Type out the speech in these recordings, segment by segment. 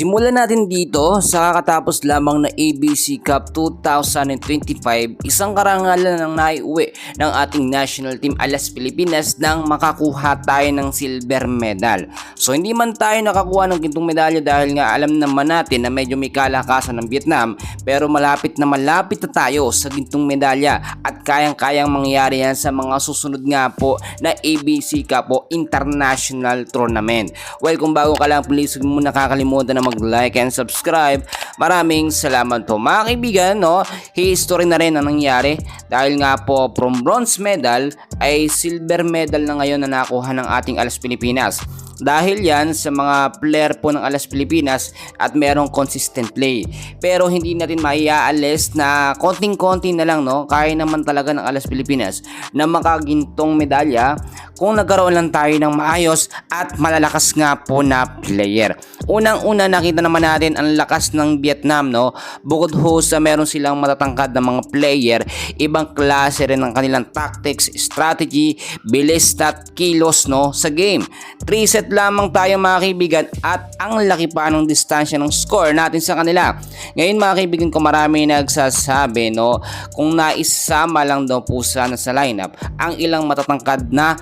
Simulan natin dito sa kakatapos lamang na ABC Cup 2025, isang karangalan ng naiuwi ng ating national team Alas Pilipinas nang makakuha tayo ng silver medal. So hindi man tayo nakakuha ng gintong medalya dahil nga alam naman natin na medyo may kalakasan ng Vietnam, pero malapit na tayo sa gintong medalya at kayang-kayang mangyari yan sa mga susunod nga po na ABC Cup o International Tournament. Well, kung bago ka lang, please huwag mo nakakalimutan na mag-like and subscribe. Maraming salamat po mga kaibigan, no? History na rin ang nangyari dahil nga po from bronze medal ay silver medal na ngayon na nakuha ng ating Alas Pilipinas. Dahil yan sa mga player po ng Alas Pilipinas at merong consistent play. Pero hindi natin maiaalis na konting-konti na lang, no? Kaya naman talaga ng Alas Pilipinas na makagintong medalya kung nagkaroon lang tayo ng maayos at malalakas nga po na player. Unang-una nakita naman natin ang lakas ng Vietnam, no? Bukod ho sa meron silang matatangkad na mga player, ibang klase rin ng kanilang tactics, strategy, bilis at kilos, no, sa game. 3 set lamang tayo mga kaibigan at ang laki pa ng distansya ng score natin sa kanila. Ngayon mga kaibigan ko, marami nagsasabi, no, kung naisama lang daw po sana sa lineup ang ilang matatangkad na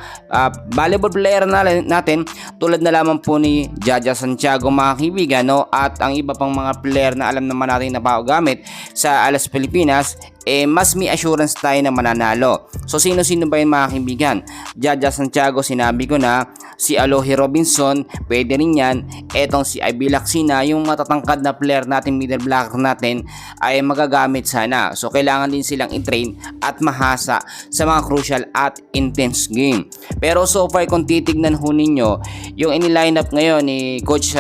volleyball player natin tulad na lamang po ni Jaja Santiago mga kaibigan, no, at ang iba pang mga player na alam naman natin na gamit sa Alas Pilipinas, mas may assurance tayo na mananalo. So sino-sino ba yun mga kaibigan? Jaja Santiago, sinabi ko na. Si Alohi Robinson, pwede rin yan. Etong si Ivy Lacsina, yung matatangkad na player natin, middle blocker natin, ay magagamit sana. So kailangan din silang i-train at mahasa sa mga crucial at intense game. Pero so far kung titignan ho ninyo, yung iniline up ngayon ni Coach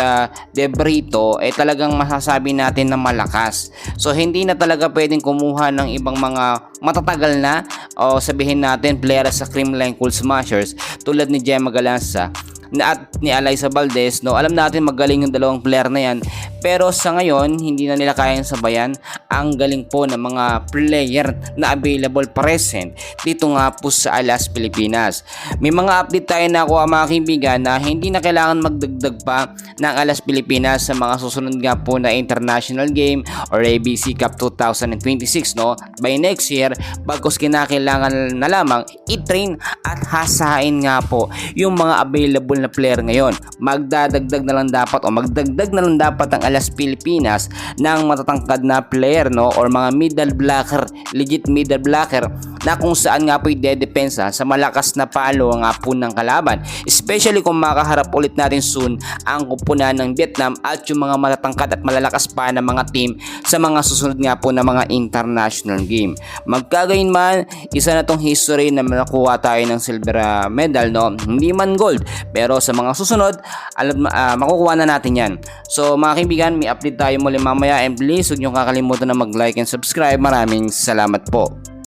De Brito, talagang masasabi natin na malakas. So hindi na talaga pwedeng kumuha ng ibang mga matatagal na o sabihin natin player sa Creamline Cool Smashers tulad ni Gemma Galanza at ni Alyssa Valdez, no? Alam natin magaling yung dalawang player na yan, pero sa ngayon hindi na nila kayang sabayan ang galing po ng mga player na available present dito nga po sa Alas Pilipinas. May mga update tayo na ako mga kaibigan na hindi na kailangan magdagdag pa ng Alas Pilipinas sa mga susunod nga po na international game or ABC Cup 2026, no? By next year, bagkus kinakailangan na lamang i-train at hasain nga po yung mga available na player ngayon. Magdadagdag na lang dapat o magdagdag na lang dapat ang Alas Pilipinas ng matatangkad na player, no, or mga middle blocker, legit middle blocker na kung saan nga po i-dedepensa sa malakas na palo nga po ng kalaban, especially kung makaharap ulit natin soon ang kupunan ng Vietnam at yung mga matatangkad at malalakas pa na mga team sa mga susunod nga po na mga international game. Magkagayon man, isa na tong history na nakuha tayo ng silver medal, no? Hindi man gold, pero sa mga susunod makukuha na natin yan. So mga kaibigan, may update tayo muli mamaya, and please huwag nyo kakalimutan na mag-like and subscribe. Maraming salamat po.